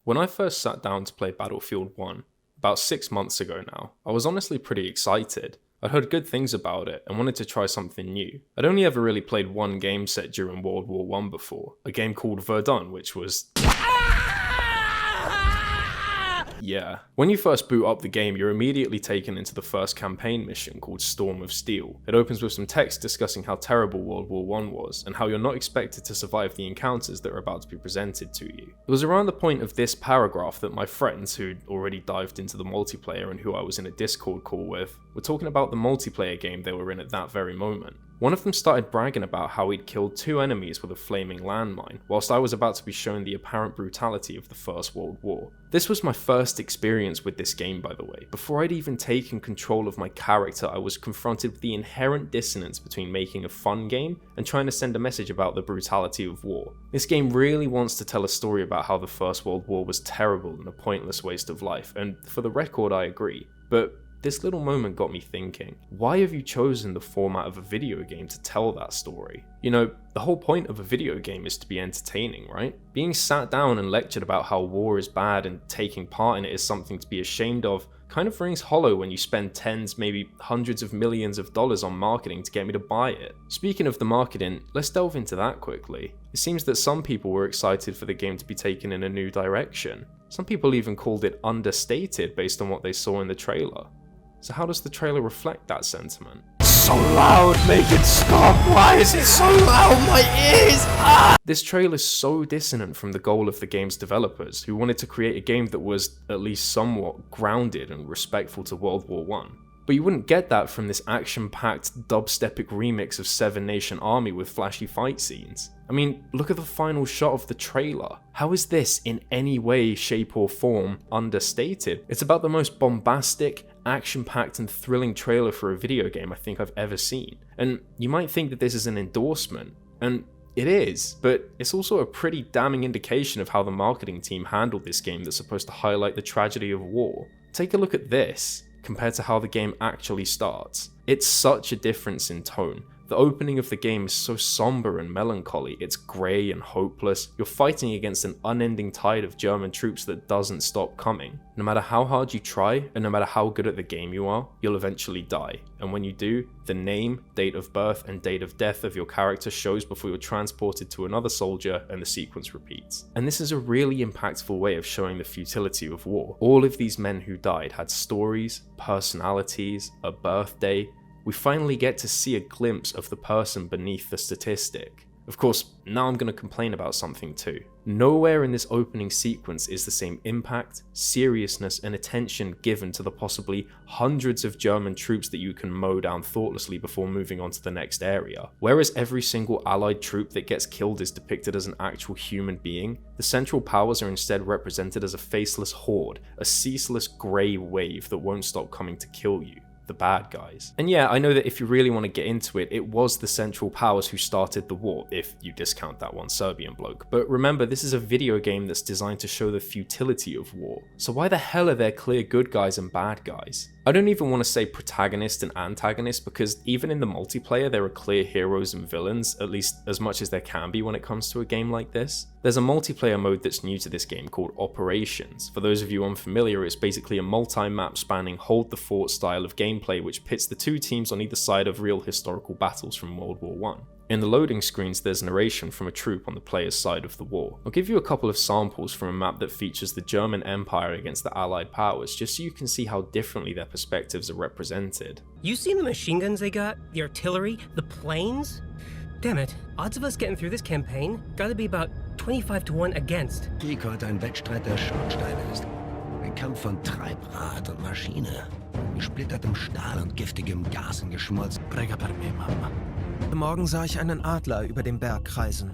When I first sat down to play Battlefield 1, about 6 months ago now, I was honestly pretty excited. I'd heard good things about it and wanted to try something new. I'd only ever really played one game set during World War I before, a game called Verdun, which was... Yeah. When you first boot up the game, you're immediately taken into the first campaign mission called Storm of Steel. It opens with some text discussing how terrible World War I was, and how you're not expected to survive the encounters that are about to be presented to you. It was around the point of this paragraph that my friends, who'd already dived into the multiplayer and who I was in a Discord call with, were talking about the multiplayer game they were in at that very moment. One of them started bragging about how he'd killed 2 enemies with a flaming landmine, whilst I was about to be shown the apparent brutality of the First World War. This was my first experience with this game, by the way. Before I'd even taken control of my character, I was confronted with the inherent dissonance between making a fun game and trying to send a message about the brutality of war. This game really wants to tell a story about how the First World War was terrible and a pointless waste of life, and for the record I agree, but this little moment got me thinking, why have you chosen the format of a video game to tell that story? You know, the whole point of a video game is to be entertaining, right? Being sat down and lectured about how war is bad and taking part in it is something to be ashamed of kind of rings hollow when you spend tens, maybe hundreds of millions of dollars on marketing to get me to buy it. Speaking of the marketing, let's delve into that quickly. It seems that some people were excited for the game to be taken in a new direction. Some people even called it understated based on what they saw in the trailer. So how does the trailer reflect that sentiment? So loud, make it stop! Why is it so loud? My ears! Ah! This trailer is so dissonant from the goal of the game's developers, who wanted to create a game that was at least somewhat grounded and respectful to World War I. But you wouldn't get that from this action-packed, dubstepic remix of Seven Nation Army with flashy fight scenes. I mean, look at the final shot of the trailer. How is this in any way, shape or form understated? It's about the most bombastic, action-packed and thrilling trailer for a video game I think I've ever seen. And you might think that this is an endorsement, and it is, but it's also a pretty damning indication of how the marketing team handled this game that's supposed to highlight the tragedy of war. Take a look at this, compared to how the game actually starts. It's such a difference in tone. The opening of the game is so somber and melancholy, it's grey and hopeless. You're fighting against an unending tide of German troops that doesn't stop coming. No matter how hard you try, and no matter how good at the game you are, you'll eventually die. And when you do, the name, date of birth, and date of death of your character shows before you're transported to another soldier, and the sequence repeats. And this is a really impactful way of showing the futility of war. All of these men who died had stories, personalities, a birthday. We finally get to see a glimpse of the person beneath the statistic. Of course, now I'm going to complain about something too. Nowhere in this opening sequence is the same impact, seriousness, and attention given to the possibly hundreds of German troops that you can mow down thoughtlessly before moving on to the next area. Whereas every single allied troop that gets killed is depicted as an actual human being, the Central Powers are instead represented as a faceless horde, a ceaseless grey wave that won't stop coming to kill you. The bad guys. And yeah, I know that if you really want to get into it, it was the Central Powers who started the war, if you discount that one Serbian bloke. But remember, this is a video game that's designed to show the futility of war. So why the hell are there clear good guys and bad guys? I don't even want to say protagonist and antagonist, because even in the multiplayer there are clear heroes and villains, at least as much as there can be when it comes to a game like this. There's a multiplayer mode that's new to this game called Operations. For those of you unfamiliar, it's basically a multi-map spanning hold the fort style of gameplay which pits the 2 teams on either side of real historical battles from World War I. In the loading screens, there's narration from a troop on the player's side of the war. I'll give you a couple of samples from a map that features the German Empire against the Allied powers, just so you can see how differently their perspectives are represented. You seen the machine guns they got? The artillery? The planes? Damn it, odds of us getting through this campaign gotta be about 25-1 against. Krieg heute ein Wettstreit der Schornsteine ist. Ein Kampf von Treibrad und Maschine. Gesplittertem Stahl und giftigem Gas in geschmolzen. Prega per me, Mama. Morgen sah ich einen Adler über dem Berg kreisen.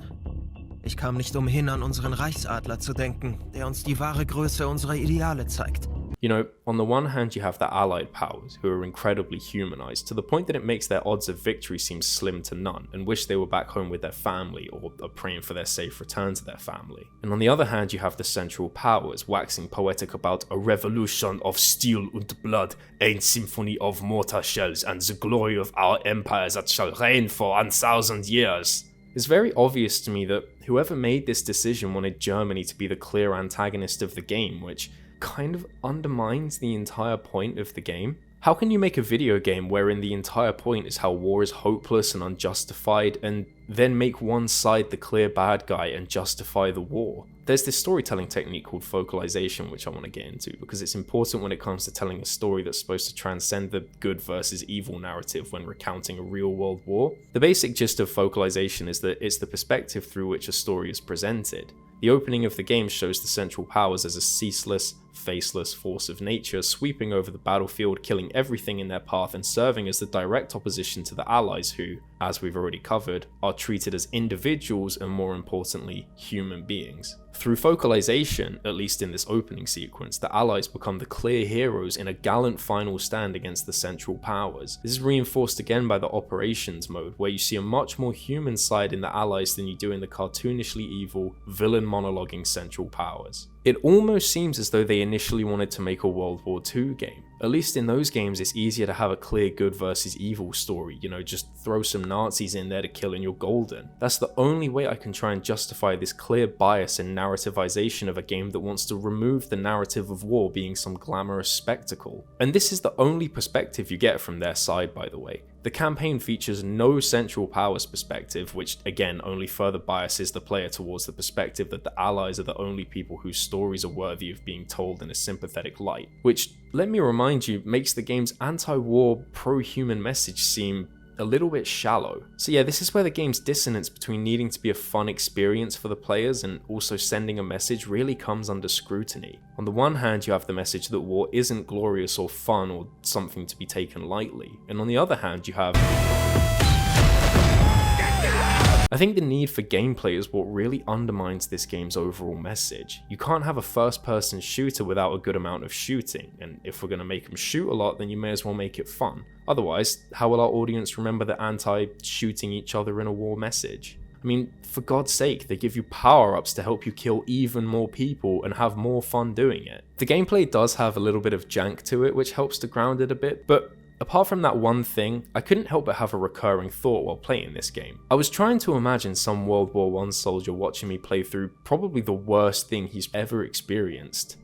Ich kam nicht umhin, an unseren Reichsadler zu denken, der uns die wahre Größe unserer Ideale zeigt. You know, on the one hand you have the Allied powers, who are incredibly humanized, to the point that it makes their odds of victory seem slim to none, and wish they were back home with their family, or are praying for their safe return to their family. And on the other hand you have the Central Powers, waxing poetic about a revolution of steel and blood, a symphony of mortar shells, and the glory of our empire that shall reign for 1,000 years. It's very obvious to me that whoever made this decision wanted Germany to be the clear antagonist of the game, which kind of undermines the entire point of the game. How can you make a video game wherein the entire point is how war is hopeless and unjustified, and then make one side the clear bad guy and justify the war? There's this storytelling technique called focalization, which I want to get into, because it's important when it comes to telling a story that's supposed to transcend the good versus evil narrative when recounting a real world war. The basic gist of focalization is that it's the perspective through which a story is presented. The opening of the game shows the Central Powers as a ceaseless, faceless force of nature sweeping over the battlefield, killing everything in their path and serving as the direct opposition to the Allies who, as we've already covered, are treated as individuals and more importantly, human beings. Through focalization, at least in this opening sequence, the Allies become the clear heroes in a gallant final stand against the Central Powers. This is reinforced again by the operations mode, where you see a much more human side in the Allies than you do in the cartoonishly evil, villain monologuing Central Powers. It almost seems as though they initially wanted to make a World War II game. At least in those games, it's easier to have a clear good versus evil story, just throw some Nazis in there to kill and you're golden. That's the only way I can try and justify this clear bias and narrativization of a game that wants to remove the narrative of war being some glamorous spectacle. And this is the only perspective you get from their side, by the way. The campaign features no Central Powers perspective, which again only further biases the player towards the perspective that the Allies are the only people whose stories are worthy of being told in a sympathetic light, which, let me remind you, makes the game's anti-war, pro-human message seem a little bit shallow. So yeah, this is where the game's dissonance between needing to be a fun experience for the players and also sending a message really comes under scrutiny. On the one hand, you have the message that war isn't glorious or fun or something to be taken lightly, and on the other hand, you have... I think the need for gameplay is what really undermines this game's overall message. You can't have a first-person shooter without a good amount of shooting, and if we're going to make them shoot a lot, then you may as well make it fun. Otherwise, how will our audience remember the anti-shooting each other in a war message? I mean, for God's sake, they give you power-ups to help you kill even more people and have more fun doing it. The gameplay does have a little bit of jank to it, which helps to ground it a bit, but apart from that one thing, I couldn't help but have a recurring thought while playing this game. I was trying to imagine some World War I soldier watching me play through probably the worst thing he's ever experienced.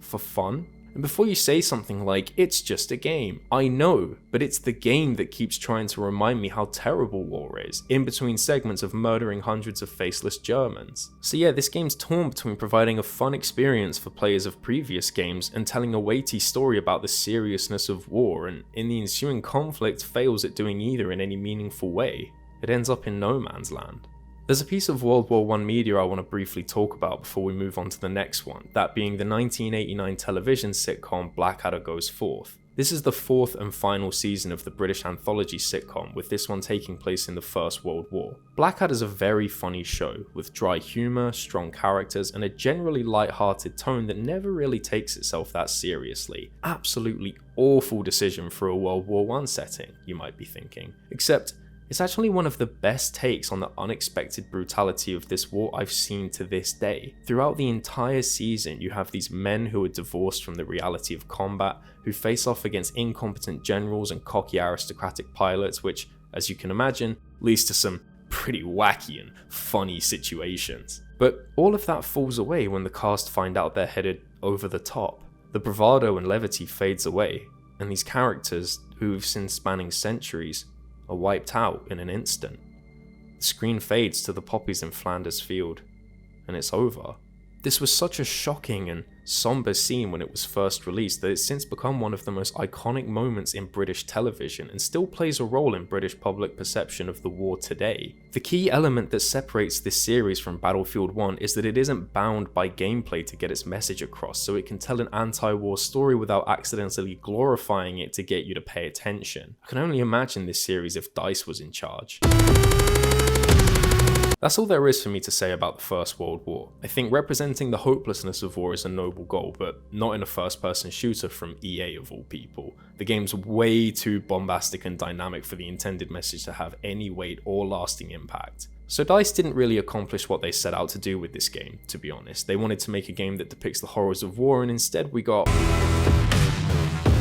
For fun? And before you say something like, it's just a game, I know, but it's the game that keeps trying to remind me how terrible war is, in between segments of murdering hundreds of faceless Germans. So yeah, this game's torn between providing a fun experience for players of previous games and telling a weighty story about the seriousness of war, and in the ensuing conflict fails at doing either in any meaningful way. It ends up in no man's land. There's a piece of World War I media I want to briefly talk about before we move on to the next one, that being the 1989 television sitcom Blackadder Goes Forth. This is the fourth and final season of the British anthology sitcom, with this one taking place in the First World War. Blackadder's a very funny show, with dry humour, strong characters, and a generally light-hearted tone that never really takes itself that seriously. Absolutely awful decision for a World War I setting, you might be thinking. Except, it's actually one of the best takes on the unexpected brutality of this war I've seen to this day. Throughout the entire season, you have these men who are divorced from the reality of combat, who face off against incompetent generals and cocky aristocratic pilots, which, as you can imagine, leads to some pretty wacky and funny situations. But all of that falls away when the cast find out they're headed over the top. The bravado and levity fades away, and these characters, who've seen spanning centuries, are wiped out in an instant. The screen fades to the poppies in Flanders Field, and it's over. This was such a shocking and somber scene when it was first released that it's since become one of the most iconic moments in British television and still plays a role in British public perception of the war today. The key element that separates this series from Battlefield 1 is that it isn't bound by gameplay to get its message across, so it can tell an anti-war story without accidentally glorifying it to get you to pay attention. I can only imagine this series if DICE was in charge. That's all there is for me to say about the First World War. I think representing the hopelessness of war is a noble goal, but not in a first-person shooter from EA of all people. The game's way too bombastic and dynamic for the intended message to have any weight or lasting impact. So DICE didn't really accomplish what they set out to do with this game, to be honest. They wanted to make a game that depicts the horrors of war, and instead we got...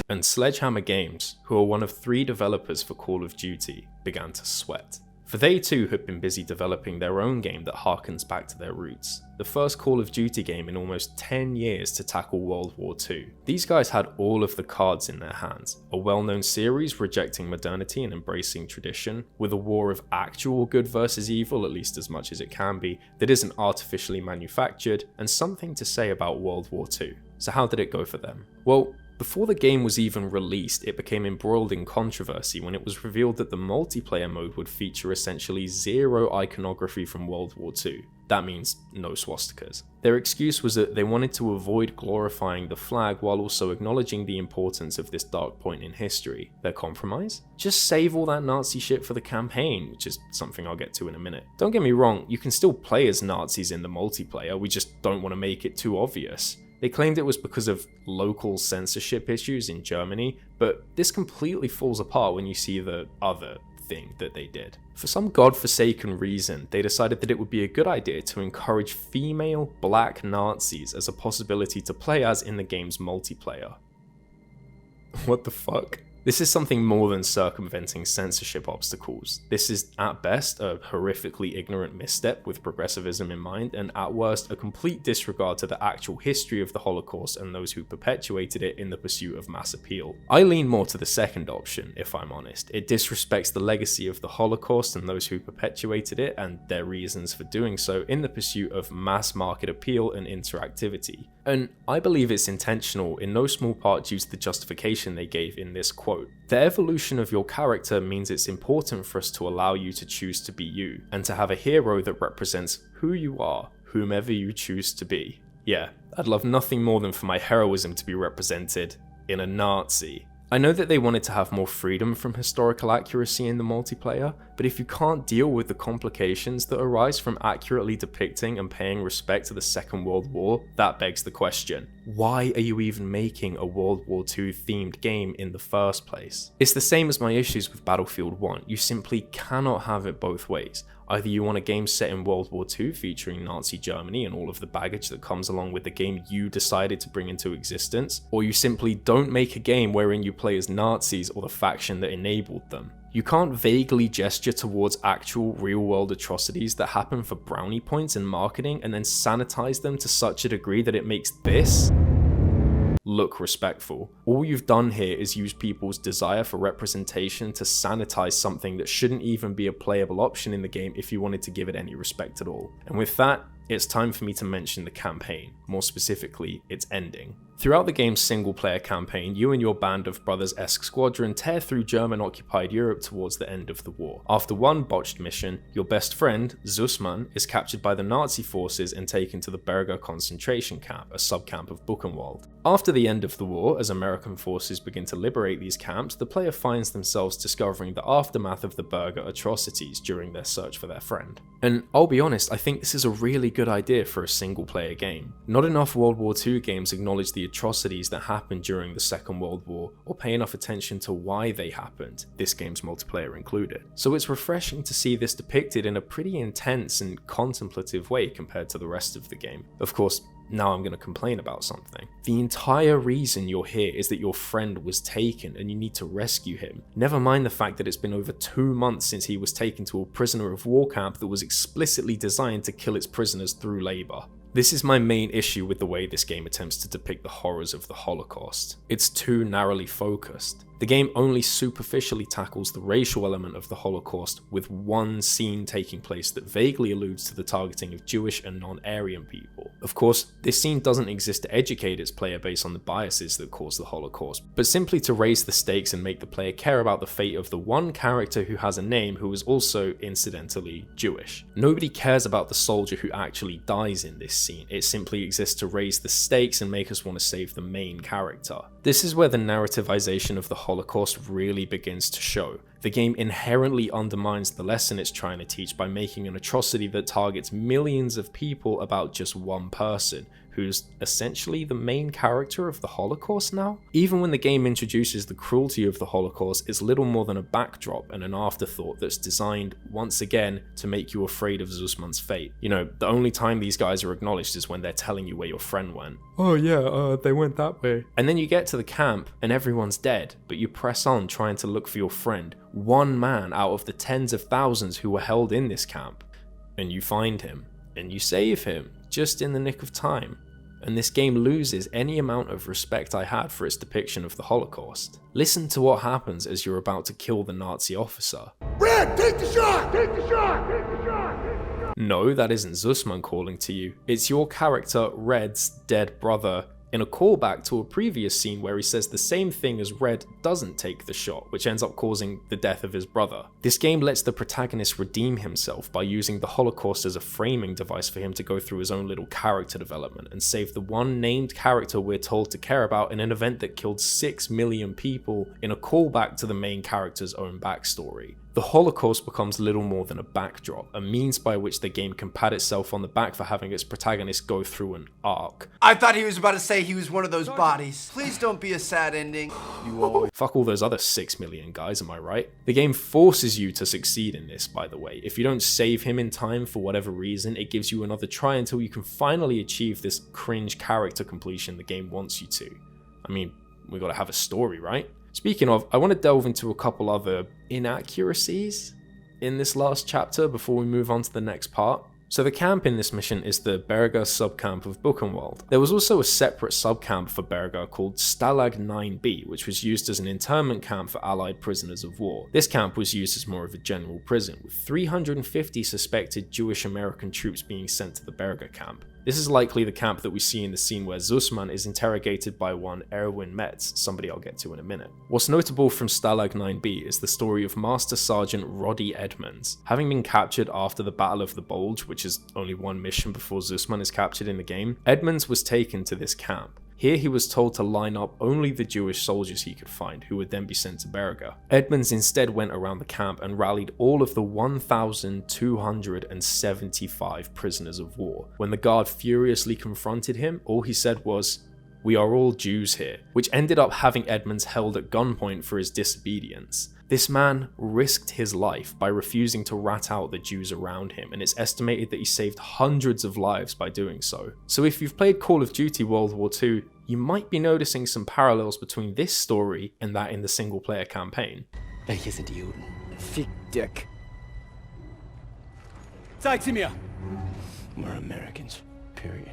And Sledgehammer Games, who are one of 3 developers for Call of Duty, began to sweat. for they too had been busy developing their own game that harkens back to their roots. The first Call of Duty game in almost 10 years to tackle World War II. These guys had all of the cards in their hands. A well-known series rejecting modernity and embracing tradition, with a war of actual good versus evil, at least as much as it can be, that isn't artificially manufactured, and something to say about World War II. So how did it go for them? Well, before the game was even released, it became embroiled in controversy when it was revealed that the multiplayer mode would feature essentially zero iconography from World War II. That means no swastikas. Their excuse was that they wanted to avoid glorifying the flag while also acknowledging the importance of this dark point in history. Their compromise? Just save all that Nazi shit for the campaign, which is something I'll get to in a minute. Don't get me wrong, you can still play as Nazis in the multiplayer, we just don't want to make it too obvious. They claimed it was because of local censorship issues in Germany, but this completely falls apart when you see the other thing that they did. For some godforsaken reason, they decided that it would be a good idea to encourage female black Nazis as a possibility to play as in the game's multiplayer. What the fuck? This is something more than circumventing censorship obstacles. This is at best a horrifically ignorant misstep with progressivism in mind, and at worst a complete disregard to the actual history of the Holocaust and those who perpetuated it in the pursuit of mass appeal. I lean more to the second option, if I'm honest. It disrespects the legacy of the Holocaust and those who perpetuated it and their reasons for doing so in the pursuit of mass market appeal and interactivity. And I believe it's intentional in no small part due to the justification they gave in this quote. The evolution of your character means it's important for us to allow you to choose to be you, and to have a hero that represents who you are, whomever you choose to be. Yeah, I'd love nothing more than for my heroism to be represented in a Nazi. I know that they wanted to have more freedom from historical accuracy in the multiplayer, but if you can't deal with the complications that arise from accurately depicting and paying respect to the Second World War, that begs the question, why are you even making a World War II themed game in the first place? It's the same as my issues with Battlefield 1, you simply cannot have it both ways. Either you want a game set in World War II featuring Nazi Germany and all of the baggage that comes along with the game you decided to bring into existence, or you simply don't make a game wherein you play as Nazis or the faction that enabled them. You can't vaguely gesture towards actual real-world atrocities that happen for brownie points and marketing and then sanitize them to such a degree that it makes this look respectful. All you've done here is use people's desire for representation to sanitize something that shouldn't even be a playable option in the game if you wanted to give it any respect at all. And with that, it's time for me to mention the campaign, more specifically, its ending. Throughout the game's single-player campaign, you and your band of brothers-esque squadron tear through German-occupied Europe towards the end of the war. After one botched mission, your best friend, Zussmann, is captured by the Nazi forces and taken to the Berger concentration camp, a subcamp of Buchenwald. After the end of the war, as American forces begin to liberate these camps, the player finds themselves discovering the aftermath of the Berger atrocities during their search for their friend. And I'll be honest, I think this is a really good idea for a single-player game. Not enough World War II games acknowledge the atrocities that happened during the Second World War, or pay enough attention to why they happened, this game's multiplayer included. So it's refreshing to see this depicted in a pretty intense and contemplative way compared to the rest of the game. Of course, now I'm going to complain about something. The entire reason you're here is that your friend was taken and you need to rescue him. Never mind the fact that it's been over 2 months since he was taken to a prisoner of war camp that was explicitly designed to kill its prisoners through labor. This is my main issue with the way this game attempts to depict the horrors of the Holocaust. It's too narrowly focused. The game only superficially tackles the racial element of the Holocaust with one scene taking place that vaguely alludes to the targeting of Jewish and non-Aryan people. Of course, this scene doesn't exist to educate its player based on the biases that caused the Holocaust, but simply to raise the stakes and make the player care about the fate of the one character who has a name who is also, incidentally, Jewish. Nobody cares about the soldier who actually dies in this scene, it simply exists to raise the stakes and make us want to save the main character. This is where the narrativization of the Holocaust really begins to show. The game inherently undermines the lesson it's trying to teach by making an atrocity that targets millions of people about just one person, who's essentially the main character of the Holocaust now? Even when the game introduces the cruelty of the Holocaust, it's little more than a backdrop and an afterthought that's designed, once again, to make you afraid of Zussmann's fate. You know, the only time these guys are acknowledged is when they're telling you where your friend went. Oh yeah, they went that way. And then you get to the camp and everyone's dead, but you press on trying to look for your friend, One man out of the tens of thousands who were held in this camp. And you find him, and you save him, just in the nick of time. And this game loses any amount of respect I had for its depiction of the Holocaust. Listen to what happens as you're about to kill the Nazi officer. Red, take the shot! Take the shot! Take the shot! Take the shot! No, that isn't Zussman calling to you. It's your character, Red's dead brother, in a callback to a previous scene where he says the same thing as Red doesn't take the shot, which ends up causing the death of his brother. This game lets the protagonist redeem himself by using the Holocaust as a framing device for him to go through his own little character development and save the one named character we're told to care about in an event that killed 6 million people in a callback to the main character's own backstory. The Holocaust becomes little more than a backdrop, a means by which the game can pat itself on the back for having its protagonist go through an arc. I thought he was about to say he was one of those bodies. Please don't be a sad ending. You always... Fuck all those other 6 million guys, am I right? The game forces you to succeed in this, by the way. If you don't save him in time for whatever reason, it gives you another try until you can finally achieve this cringe character completion the game wants you to. I mean, we gotta have a story, right? Speaking of, I want to delve into a couple other inaccuracies in this last chapter before we move on to the next part. So the camp in this mission is the Berger subcamp of Buchenwald. There was also a separate subcamp for Berger called Stalag 9B, which was used as an internment camp for Allied prisoners of war. This camp was used as more of a general prison, with 350 suspected Jewish American troops being sent to the Berger camp. This is likely the camp that we see in the scene where Zussman is interrogated by one Erwin Metz, somebody I'll get to in a minute. What's notable from Stalag 9B is the story of Master Sergeant Roddy Edmonds. Having been captured after the Battle of the Bulge, which is only one mission before Zussman is captured in the game, Edmonds was taken to this camp. Here he was told to line up only the Jewish soldiers he could find, who would then be sent to Berger. Edmonds instead went around the camp and rallied all of the 1,275 prisoners of war. When the guard furiously confronted him, all he said was, "We are all Jews here," which ended up having Edmonds held at gunpoint for his disobedience. This man risked his life by refusing to rat out the Jews around him, and it's estimated that he saved hundreds of lives by doing so. So if you've played Call of Duty World War II, you might be noticing some parallels between this story and that in the single-player campaign. Welche sind die Juden? Fick Dick. Zeig sie mir! We're Americans. Period.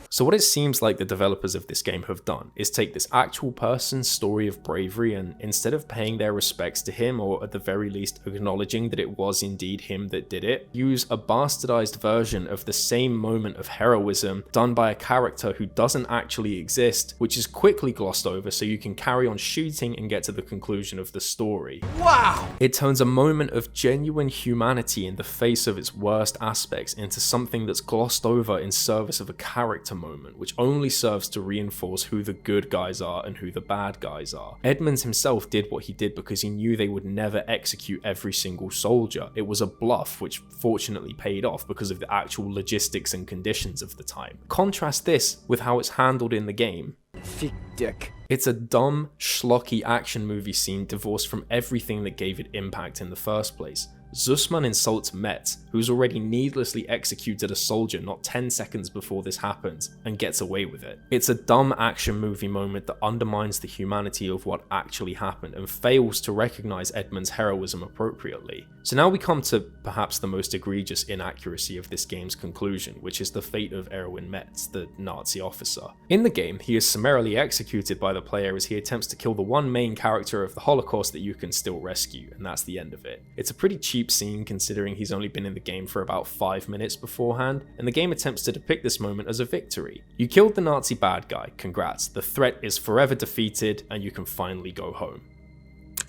So what it seems like the developers of this game have done is take this actual person's story of bravery and instead of paying their respects to him, or at the very least acknowledging that it was indeed him that did it, use a bastardized version of the same moment of heroism done by a character who doesn't actually exist, which is quickly glossed over so you can carry on shooting and get to the conclusion of the story. Wow! It turns a moment of genuine humanity in the face of its worst aspects into something that's glossed over in service of a character moment, which only serves to reinforce who the good guys are and who the bad guys are. Edmonds himself did what he did because he knew they would never execute every single soldier. It was a bluff, which fortunately paid off because of the actual logistics and conditions of the time. Contrast this with how it's handled in the game. Fick Dick. It's a dumb, schlocky action movie scene divorced from everything that gave it impact in the first place. Zussman insults Metz, who's already needlessly executed a soldier not 10 seconds before this happens, and gets away with it. It's a dumb action movie moment that undermines the humanity of what actually happened and fails to recognize Edmonds' heroism appropriately. So now we come to perhaps the most egregious inaccuracy of this game's conclusion, which is the fate of Erwin Metz, the Nazi officer. In the game, he is summarily executed by the player as he attempts to kill the one main character of the Holocaust that you can still rescue, and that's the end of it. It's a pretty cheap scene considering he's only been in the game for about 5 minutes beforehand, and the game attempts to depict this moment as a victory. You killed the Nazi bad guy, congrats, the threat is forever defeated and you can finally go home.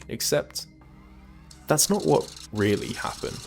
Except, that's not what really happened.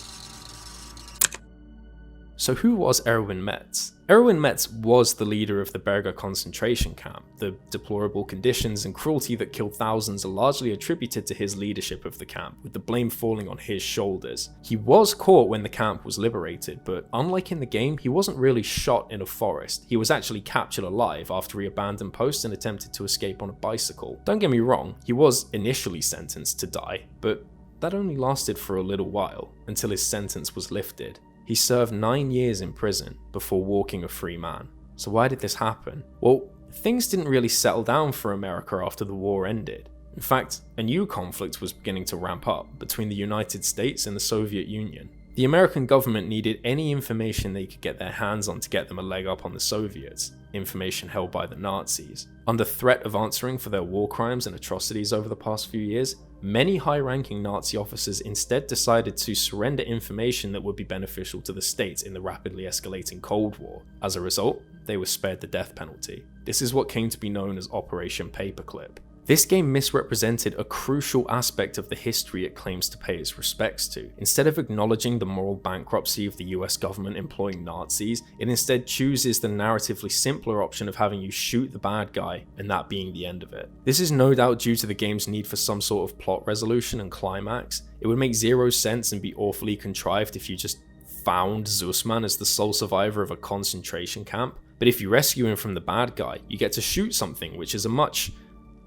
So who was Erwin Metz? Erwin Metz was the leader of the Berger concentration camp. The deplorable conditions and cruelty that killed thousands are largely attributed to his leadership of the camp, with the blame falling on his shoulders. He was caught when the camp was liberated, but unlike in the game, he wasn't really shot in a forest. He was actually captured alive after he abandoned post and attempted to escape on a bicycle. Don't get me wrong, he was initially sentenced to die, but that only lasted for a little while, until his sentence was lifted. He served 9 years in prison before walking a free man. So why did this happen? Well, things didn't really settle down for America after the war ended. In fact, a new conflict was beginning to ramp up between the United States and the Soviet Union. The American government needed any information they could get their hands on to get them a leg up on the Soviets, information held by the Nazis. Under threat of answering for their war crimes and atrocities over the past few years, many high-ranking Nazi officers instead decided to surrender information that would be beneficial to the state in the rapidly escalating Cold War. As a result, they were spared the death penalty. This is what came to be known as Operation Paperclip. This game misrepresented a crucial aspect of the history it claims to pay its respects to. Instead of acknowledging the moral bankruptcy of the US government employing Nazis, it instead chooses the narratively simpler option of having you shoot the bad guy and that being the end of it. This is no doubt due to the game's need for some sort of plot resolution and climax. It would make zero sense and be awfully contrived if you just found Zussman as the sole survivor of a concentration camp, but if you rescue him from the bad guy, you get to shoot something, which is a much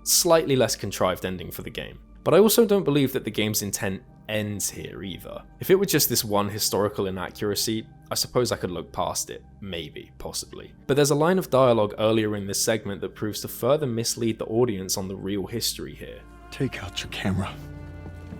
slightly less contrived ending for the game. But I also don't believe that the game's intent ends here either. If it were just this one historical inaccuracy, I suppose I could look past it, maybe, possibly. But there's a line of dialogue earlier in this segment that proves to further mislead the audience on the real history here. Take out your camera.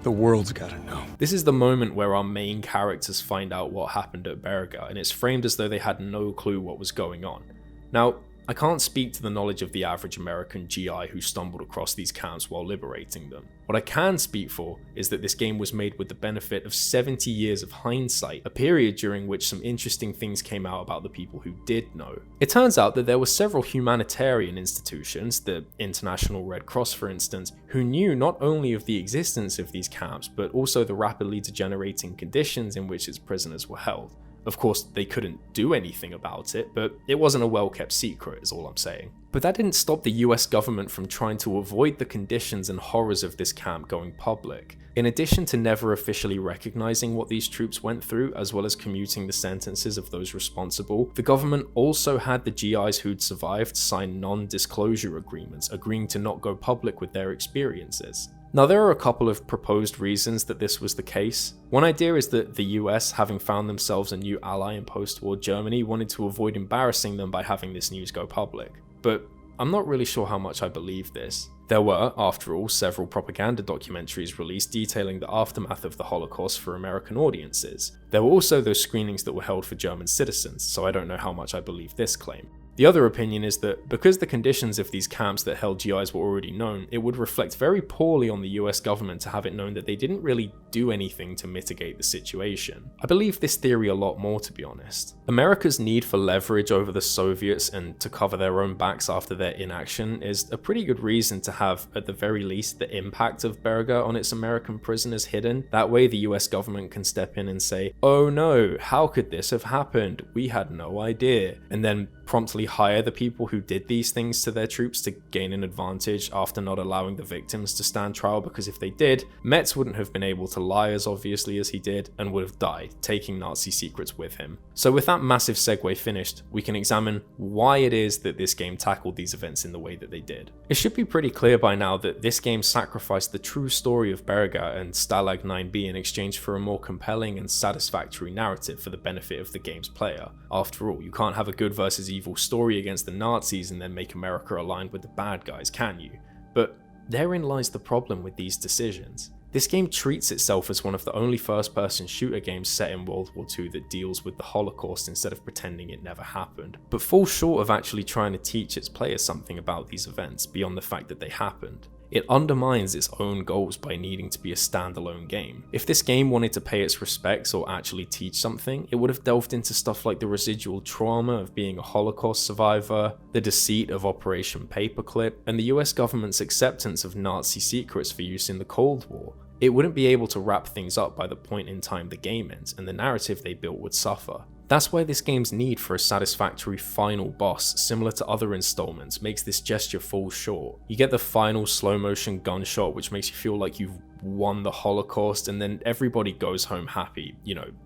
The world's gotta know. This is the moment where our main characters find out what happened at Berga, and it's framed as though they had no clue what was going on. Now, I can't speak to the knowledge of the average American GI who stumbled across these camps while liberating them. What I can speak for is that this game was made with the benefit of 70 years of hindsight, a period during which some interesting things came out about the people who did know. It turns out that there were several humanitarian institutions, the International Red Cross for instance, who knew not only of the existence of these camps, but also the rapidly degenerating conditions in which its prisoners were held. Of course, they couldn't do anything about it, but it wasn't a well-kept secret is all I'm saying. But that didn't stop the US government from trying to avoid the conditions and horrors of this camp going public. In addition to never officially recognizing what these troops went through, as well as commuting the sentences of those responsible, the government also had the GIs who'd survived sign non-disclosure agreements, agreeing to not go public with their experiences. Now, there are a couple of proposed reasons that this was the case. One idea is that the US, having found themselves a new ally in post-war Germany, wanted to avoid embarrassing them by having this news go public. But I'm not really sure how much I believe this. There were, after all, several propaganda documentaries released detailing the aftermath of the Holocaust for American audiences. There were also those screenings that were held for German citizens, so I don't know how much I believe this claim. The other opinion is that because the conditions of these camps that held GIs were already known, it would reflect very poorly on the US government to have it known that they didn't really do anything to mitigate the situation. I believe this theory a lot more, to be honest. America's need for leverage over the Soviets and to cover their own backs after their inaction is a pretty good reason to have, at the very least, the impact of Berga on its American prisoners hidden. That way the US government can step in and say, "Oh no, how could this have happened? We had no idea," and then promptly hire the people who did these things to their troops to gain an advantage after not allowing the victims to stand trial, because if they did, Metz wouldn't have been able to lie as obviously as he did and would have died, taking Nazi secrets with him. So with that massive segue finished, we can examine why it is that this game tackled these events in the way that they did. It should be pretty clear by now that this game sacrificed the true story of Berga and Stalag 9B in exchange for a more compelling and satisfactory narrative for the benefit of the game's player. After all, you can't have a good versus evil story against the Nazis and then make America aligned with the bad guys, can you? But therein lies the problem with these decisions. This game treats itself as one of the only first-person shooter games set in World War II that deals with the Holocaust instead of pretending it never happened, but falls short of actually trying to teach its players something about these events beyond the fact that they happened. It undermines its own goals by needing to be a standalone game. If this game wanted to pay its respects or actually teach something, it would have delved into stuff like the residual trauma of being a Holocaust survivor, the deceit of Operation Paperclip, and the US government's acceptance of Nazi secrets for use in the Cold War. It wouldn't be able to wrap things up by the point in time the game ends, and the narrative they built would suffer. That's why this game's need for a satisfactory final boss, similar to other installments, makes this gesture fall short. You get the final slow motion gunshot, which makes you feel like you've won the Holocaust, and then everybody goes home happy,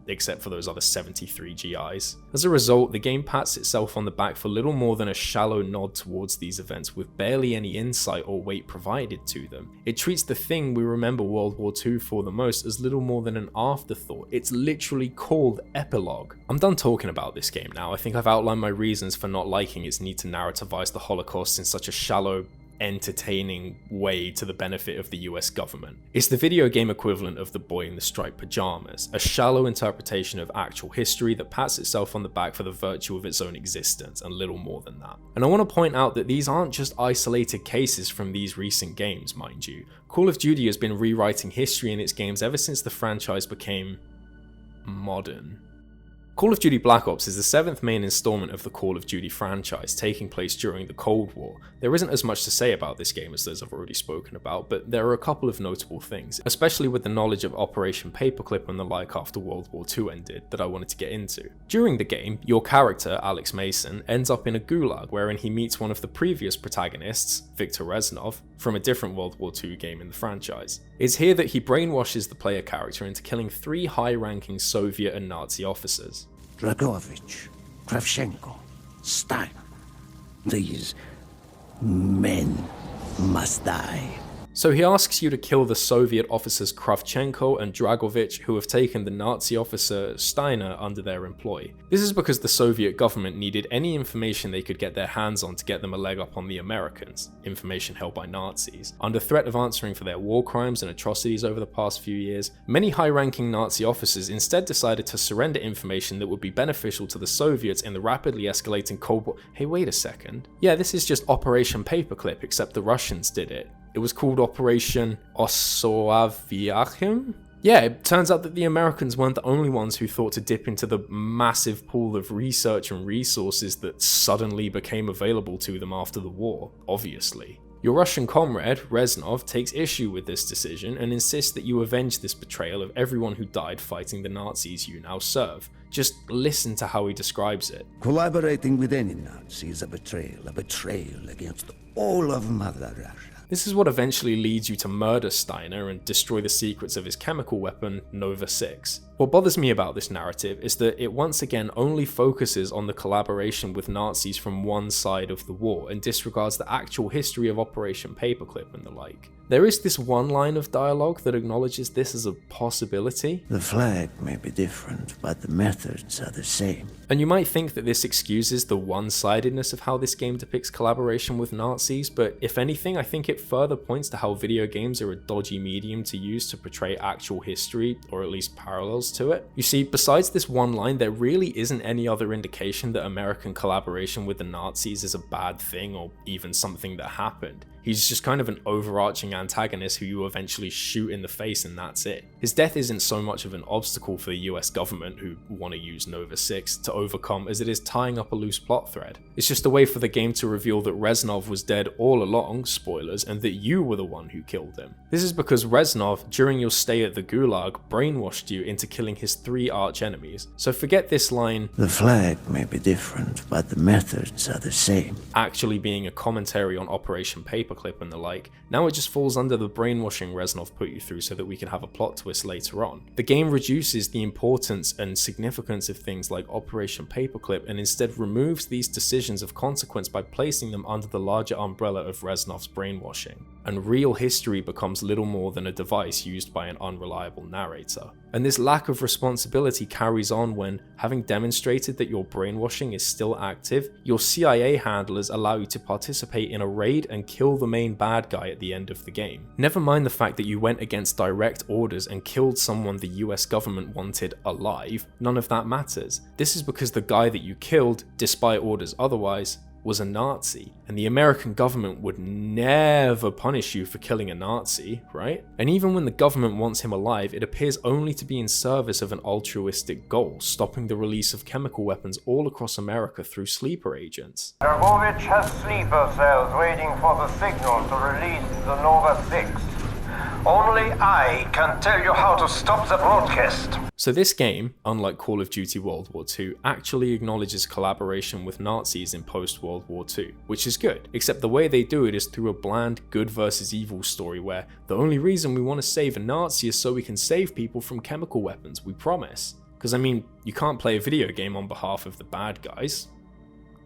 except for those other 73 GIs. As a result, the game pats itself on the back for little more than a shallow nod towards these events with barely any insight or weight provided to them. It treats the thing we remember World War II for the most as little more than an afterthought. It's literally called Epilogue. I'm done talking about this game now. I think I've outlined my reasons for not liking its need to narrativize the Holocaust in such a shallow, entertaining way to the benefit of the US government. It's the video game equivalent of The Boy in the Striped Pajamas, a shallow interpretation of actual history that pats itself on the back for the virtue of its own existence, and little more than that. And I want to point out that these aren't just isolated cases from these recent games, mind you. Call of Duty has been rewriting history in its games ever since the franchise became modern. Call of Duty Black Ops is the 7th main installment of the Call of Duty franchise, taking place during the Cold War. There isn't as much to say about this game as those I've already spoken about, but there are a couple of notable things, especially with the knowledge of Operation Paperclip and the like after World War II ended, that I wanted to get into. During the game, your character, Alex Mason, ends up in a gulag wherein he meets one of the previous protagonists, Viktor Reznov, from a different World War II game in the franchise. It's here that he brainwashes the player character into killing 3 high-ranking Soviet and Nazi officers. Dragovich, Kravchenko, Steiner. These men must die. So he asks you to kill the Soviet officers Kravchenko and Dragovich, who have taken the Nazi officer Steiner under their employ. This is because the Soviet government needed any information they could get their hands on to get them a leg up on the Americans, information held by Nazis. Under threat of answering for their war crimes and atrocities over the past few years, many high-ranking Nazi officers instead decided to surrender information that would be beneficial to the Soviets in the rapidly escalating Cold War. Hey, wait a second. Yeah, this is just Operation Paperclip, except the Russians did it. It was called Operation Osoaviachim? Yeah, it turns out that the Americans weren't the only ones who thought to dip into the massive pool of research and resources that suddenly became available to them after the war, obviously. Your Russian comrade, Reznov, takes issue with this decision and insists that you avenge this betrayal of everyone who died fighting the Nazis you now serve. Just listen to how he describes it. Collaborating with any Nazi is a betrayal against all of Mother Russia. This is what eventually leads you to murder Steiner and destroy the secrets of his chemical weapon, Nova 6. What bothers me about this narrative is that it once again only focuses on the collaboration with Nazis from one side of the war and disregards the actual history of Operation Paperclip and the like. There is this one line of dialogue that acknowledges this as a possibility. The flag may be different, but the methods are the same. And you might think that this excuses the one-sidedness of how this game depicts collaboration with Nazis, but if anything, I think it further points to how video games are a dodgy medium to use to portray actual history, or at least parallels to it. You see, besides this one line, there really isn't any other indication that American collaboration with the Nazis is a bad thing or even something that happened. He's just kind of an overarching antagonist who you eventually shoot in the face and that's it. His death isn't so much of an obstacle for the US government, who want to use Nova 6, to overcome as it is tying up a loose plot thread. It's just a way for the game to reveal that Reznov was dead all along, spoilers, and that you were the one who killed him. This is because Reznov, during your stay at the Gulag, brainwashed you into killing his 3 arch enemies. So forget this line, the flag may be different, but the methods are the same, actually being a commentary on Operation Paperclip and the like. Now it just falls under the brainwashing Reznov put you through so that we can have a plot twist later on. The game reduces the importance and significance of things like Operation Paperclip and instead removes these decisions of consequence by placing them under the larger umbrella of Reznov's brainwashing. And real history becomes little more than a device used by an unreliable narrator. And this lack of responsibility carries on when, having demonstrated that your brainwashing is still active, your CIA handlers allow you to participate in a raid and kill the main bad guy at the end of the game. Never mind the fact that you went against direct orders and killed someone the US government wanted alive, none of that matters. This is because the guy that you killed, despite orders otherwise, was a Nazi, and the American government would never punish you for killing a Nazi, right? And even when the government wants him alive, it appears only to be in service of an altruistic goal, stopping the release of chemical weapons all across America through sleeper agents. Dragovich has sleeper cells waiting for the signal to release the Nova 6. Only I can tell you how to stop the broadcast. So this game, unlike Call of Duty World War II, actually acknowledges collaboration with Nazis in post-World War II, which is good, except the way they do it is through a bland good versus evil story where the only reason we want to save a Nazi is so we can save people from chemical weapons, we promise. Because I mean, you can't play a video game on behalf of the bad guys,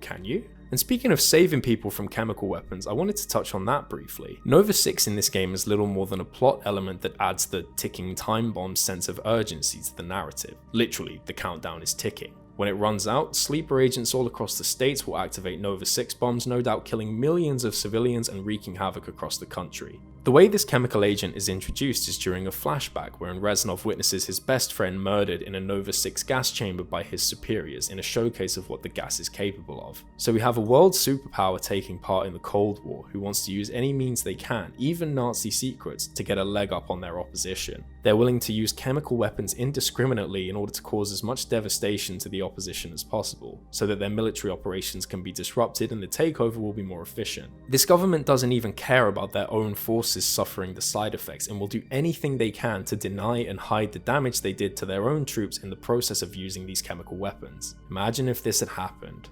can you? And speaking of saving people from chemical weapons, I wanted to touch on that briefly. Nova 6 in this game is little more than a plot element that adds the ticking time bomb sense of urgency to the narrative. Literally, the countdown is ticking. When it runs out, sleeper agents all across the states will activate Nova 6 bombs, no doubt killing millions of civilians and wreaking havoc across the country. The way this chemical agent is introduced is during a flashback wherein Reznov witnesses his best friend murdered in a Nova 6 gas chamber by his superiors in a showcase of what the gas is capable of. So we have a world superpower taking part in the Cold War who wants to use any means they can, even Nazi secrets, to get a leg up on their opposition. They're willing to use chemical weapons indiscriminately in order to cause as much devastation to the opposition as possible, so that their military operations can be disrupted and the takeover will be more efficient. This government doesn't even care about their own forces suffering the side effects and will do anything they can to deny and hide the damage they did to their own troops in the process of using these chemical weapons. Imagine if this had happened.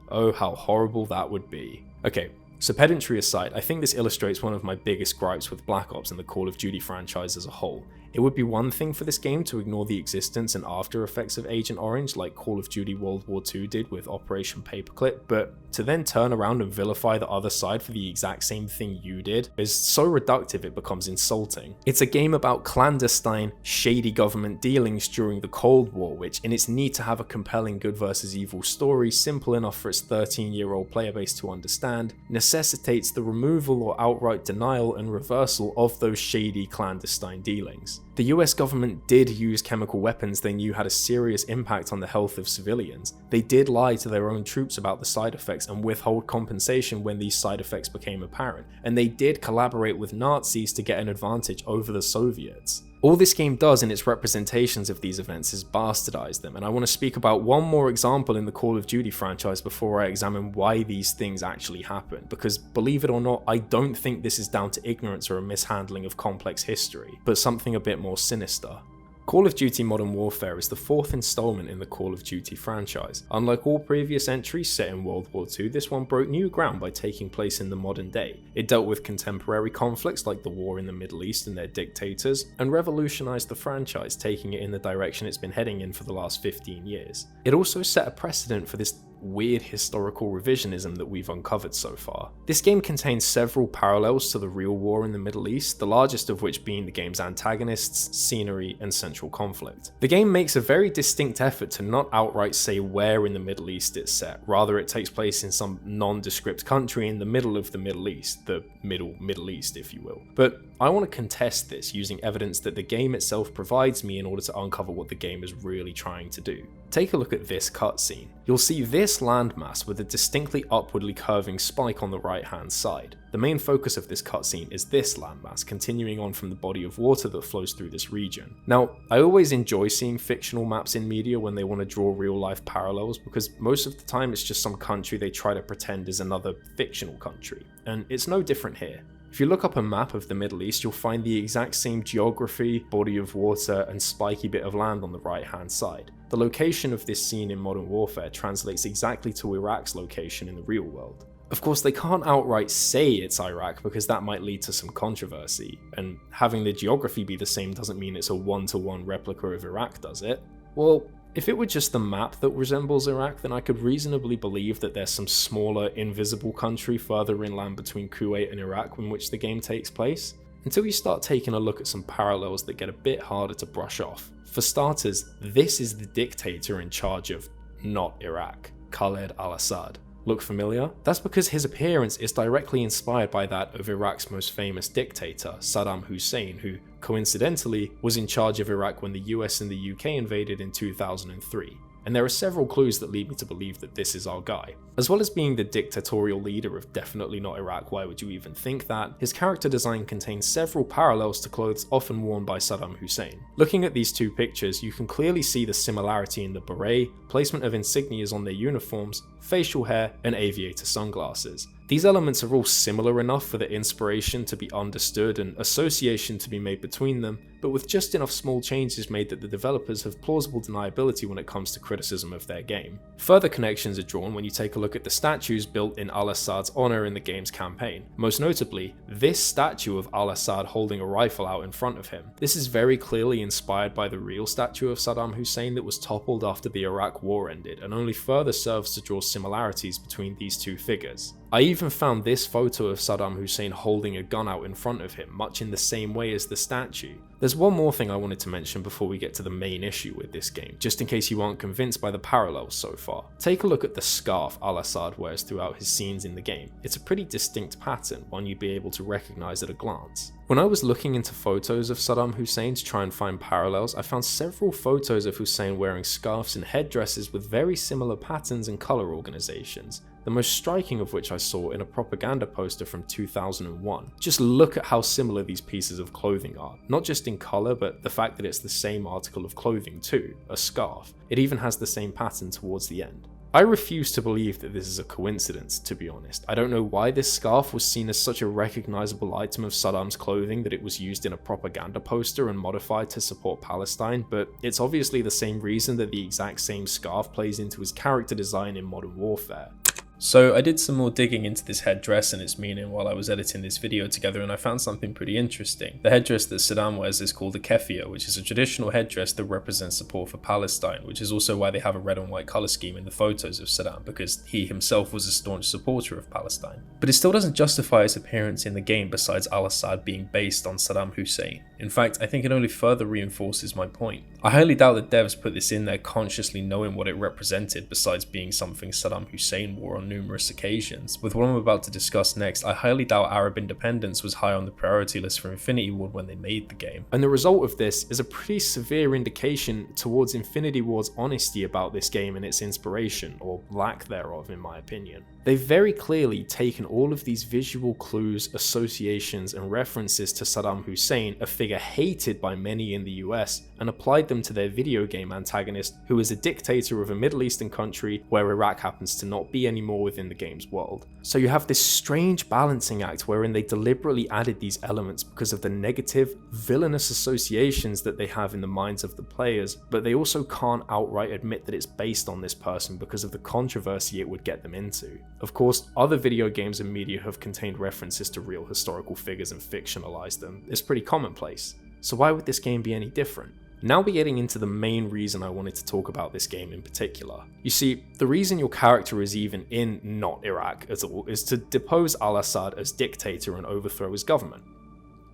Oh, how horrible that would be. Okay, so pedantry aside, I think this illustrates one of my biggest gripes with Black Ops and the Call of Duty franchise as a whole. It would be one thing for this game to ignore the existence and after effects of Agent Orange like Call of Duty World War II did with Operation Paperclip, but to then turn around and vilify the other side for the exact same thing you did is so reductive it becomes insulting. It's a game about clandestine, shady government dealings during the Cold War, which in its need to have a compelling good versus evil story simple enough for its 13-year-old player base to understand, necessitates the removal or outright denial and reversal of those shady clandestine dealings. The US government did use chemical weapons they knew had a serious impact on the health of civilians. They did lie to their own troops about the side effects and withhold compensation when these side effects became apparent, and they did collaborate with Nazis to get an advantage over the Soviets. All this game does in its representations of these events is bastardize them, and I want to speak about one more example in the Call of Duty franchise before I examine why these things actually happen, because believe it or not, I don't think this is down to ignorance or a mishandling of complex history, but something a bit more sinister. Call of Duty Modern Warfare is the fourth installment in the Call of Duty franchise. Unlike all previous entries set in World War II, this one broke new ground by taking place in the modern day. It dealt with contemporary conflicts like the war in the Middle East and their dictators, and revolutionized the franchise, taking it in the direction it's been heading in for the last 15 years. It also set a precedent for this weird historical revisionism that we've uncovered so far. This game contains several parallels to the real war in the Middle East, the largest of which being the game's antagonists, scenery, and central conflict. The game makes a very distinct effort to not outright say where in the Middle East it's set, rather it takes place in some nondescript country in the middle of the Middle East, the Middle East if you will. But I want to contest this using evidence that the game itself provides me in order to uncover what the game is really trying to do. Take a look at this cutscene. You'll see this landmass with a distinctly upwardly curving spike on the right hand side. The main focus of this cutscene is this landmass continuing on from the body of water that flows through this region. Now, I always enjoy seeing fictional maps in media when they want to draw real life parallels, because most of the time it's just some country they try to pretend is another fictional country, and it's no different here. If you look up a map of the Middle East, you'll find the exact same geography, body of water, and spiky bit of land on the right hand side. The location of this scene in Modern Warfare translates exactly to Iraq's location in the real world. Of course, they can't outright say it's Iraq because that might lead to some controversy, and having the geography be the same doesn't mean it's a one-to-one replica of Iraq, does it? Well, if it were just the map that resembles Iraq, then I could reasonably believe that there's some smaller, invisible country further inland between Kuwait and Iraq in which the game takes place, until you start taking a look at some parallels that get a bit harder to brush off. For starters, this is the dictator in charge of not Iraq, Khaled al-Assad. Look familiar? That's because his appearance is directly inspired by that of Iraq's most famous dictator, Saddam Hussein, who, coincidentally, was in charge of Iraq when the US and the UK invaded in 2003. And there are several clues that lead me to believe that this is our guy. As well as being the dictatorial leader of definitely not Iraq, why would you even think that, his character design contains several parallels to clothes often worn by Saddam Hussein. Looking at these two pictures, you can clearly see the similarity in the beret, placement of insignias on their uniforms, facial hair, and aviator sunglasses. These elements are all similar enough for the inspiration to be understood and association to be made between them, but with just enough small changes made that the developers have plausible deniability when it comes to criticism of their game. Further connections are drawn when you take a look at the statues built in al-Assad's honor in the game's campaign. Most notably, this statue of al-Assad holding a rifle out in front of him. This is very clearly inspired by the real statue of Saddam Hussein that was toppled after the Iraq war ended, and only further serves to draw similarities between these two figures. I even found this photo of Saddam Hussein holding a gun out in front of him, much in the same way as the statue. There's one more thing I wanted to mention before we get to the main issue with this game, just in case you aren't convinced by the parallels so far. Take a look at the scarf al-Assad wears throughout his scenes in the game. It's a pretty distinct pattern, one you'd be able to recognize at a glance. When I was looking into photos of Saddam Hussein to try and find parallels, I found several photos of Hussein wearing scarves and headdresses with very similar patterns and color organizations. The most striking of which I saw in a propaganda poster from 2001. Just look at how similar these pieces of clothing are, not just in colour, but the fact that it's the same article of clothing too, a scarf. It even has the same pattern towards the end. I refuse to believe that this is a coincidence, to be honest. I don't know why this scarf was seen as such a recognizable item of Saddam's clothing that it was used in a propaganda poster and modified to support Palestine, but it's obviously the same reason that the exact same scarf plays into his character design in Modern Warfare. So I did some more digging into this headdress and its meaning while I was editing this video together, and I found something pretty interesting. The headdress that Saddam wears is called a keffiyeh, which is a traditional headdress that represents support for Palestine, which is also why they have a red and white colour scheme in the photos of Saddam, because he himself was a staunch supporter of Palestine. But it still doesn't justify his appearance in the game besides al-Assad being based on Saddam Hussein. In fact, I think it only further reinforces my point. I highly doubt that devs put this in there consciously knowing what it represented besides being something Saddam Hussein wore on numerous occasions. With what I'm about to discuss next, I highly doubt Arab independence was high on the priority list for Infinity Ward when they made the game. And the result of this is a pretty severe indication towards Infinity Ward's honesty about this game and its inspiration, or lack thereof in my opinion. They've very clearly taken all of these visual clues, associations and references to Saddam Hussein, a figure hated by many in the US, and applied them to their video game antagonist, who is a dictator of a Middle Eastern country where Iraq happens to not be anymore within the game's world. So you have this strange balancing act wherein they deliberately added these elements because of the negative, villainous associations that they have in the minds of the players, but they also can't outright admit that it's based on this person because of the controversy it would get them into. Of course, other video games and media have contained references to real historical figures and fictionalized them. It's pretty commonplace. So why would this game be any different? Now we're getting into the main reason I wanted to talk about this game in particular. You see, the reason your character is even in not Iraq at all is to depose al-Assad as dictator and overthrow his government.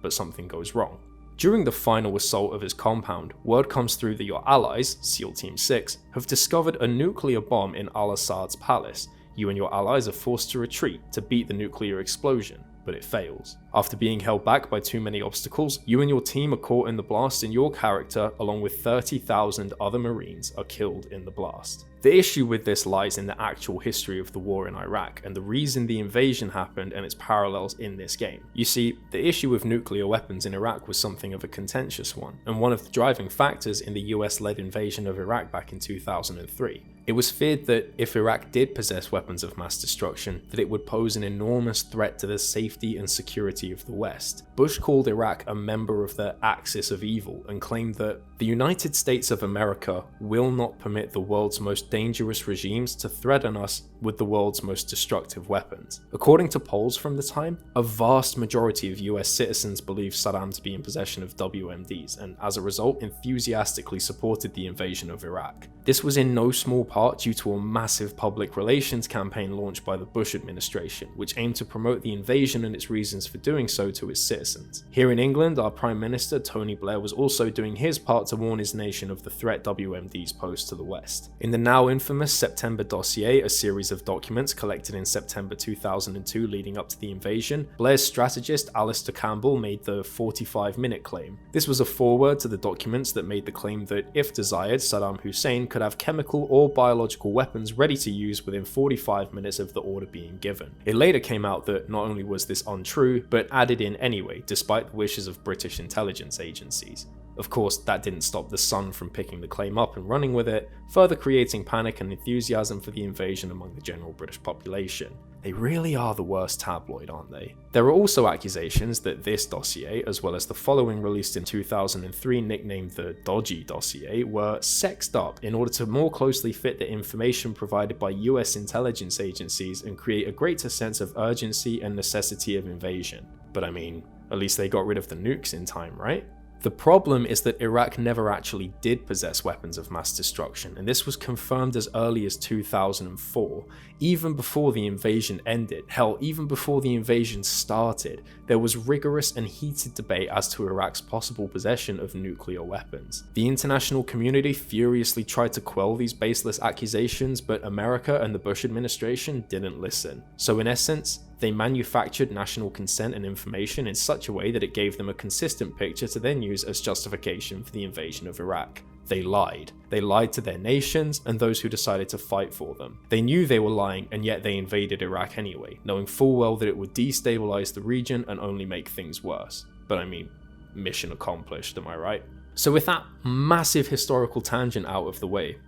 But something goes wrong. During the final assault of his compound, word comes through that your allies, SEAL Team 6, have discovered a nuclear bomb in al-Assad's palace. You and your allies are forced to retreat to beat the nuclear explosion, but it fails. After being held back by too many obstacles, you and your team are caught in the blast and your character, along with 30,000 other Marines, are killed in the blast. The issue with this lies in the actual history of the war in Iraq and the reason the invasion happened and its parallels in this game. You see, the issue with nuclear weapons in Iraq was something of a contentious one, and one of the driving factors in the US-led invasion of Iraq back in 2003. It was feared that if Iraq did possess weapons of mass destruction, that it would pose an enormous threat to the safety and security of the West. Bush called Iraq a member of the axis of evil and claimed that the United States of America will not permit the world's most dangerous regimes to threaten us with the world's most destructive weapons. According to polls from the time, a vast majority of US citizens believed Saddam to be in possession of WMDs, and as a result enthusiastically supported the invasion of Iraq. This was in no small part due to a massive public relations campaign launched by the Bush administration, which aimed to promote the invasion and its reasons for doing so to its citizens. Here in England, our Prime Minister Tony Blair was also doing his part to warn his nation of the threat WMDs pose to the West. In the now infamous September dossier, a series of documents collected in September 2002 leading up to the invasion, Blair's strategist Alistair Campbell made the 45-minute claim. This was a foreword to the documents that made the claim that, if desired, Saddam Hussein could have chemical or biological weapons ready to use within 45 minutes of the order being given. It later came out that not only was this untrue, but added in anyway, despite the wishes of British intelligence agencies. Of course, that didn't stop the Sun from picking the claim up and running with it, further creating panic and enthusiasm for the invasion among the general British population. They really are the worst tabloid, aren't they? There are also accusations that this dossier, as well as the following released in 2003 nicknamed the Dodgy dossier, were sexed up in order to more closely fit the information provided by US intelligence agencies and create a greater sense of urgency and necessity of invasion. But I mean, at least they got rid of the nukes in time, right? The problem is that Iraq never actually did possess weapons of mass destruction, and this was confirmed as early as 2004, even before the invasion ended. Hell, even before the invasion started, there was rigorous and heated debate as to Iraq's possible possession of nuclear weapons. The international community furiously tried to quell these baseless accusations, but America and the Bush administration didn't listen. So in essence, they manufactured national consent and information in such a way that it gave them a consistent picture to then use as justification for the invasion of Iraq. They lied. They lied to their nations and those who decided to fight for them. They knew they were lying, and yet they invaded Iraq anyway, knowing full well that it would destabilize the region and only make things worse. But I mean, mission accomplished, am I right? So with that massive historical tangent out of the way,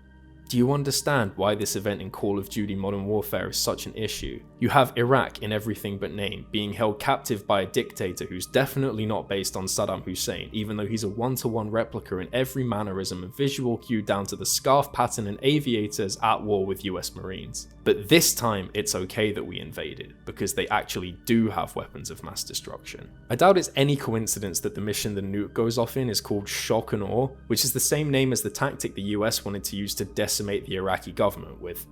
do you understand why this event in Call of Duty Modern Warfare is such an issue? You have Iraq in everything but name, being held captive by a dictator who's definitely not based on Saddam Hussein, even though he's a one-to-one replica in every mannerism and visual cue down to the scarf pattern and aviators at war with US Marines. But this time it's okay that we invaded, because they actually do have weapons of mass destruction. I doubt it's any coincidence that the mission the nuke goes off in is called Shock and Awe, which is the same name as the tactic the US wanted to use to decimate the Iraqi government with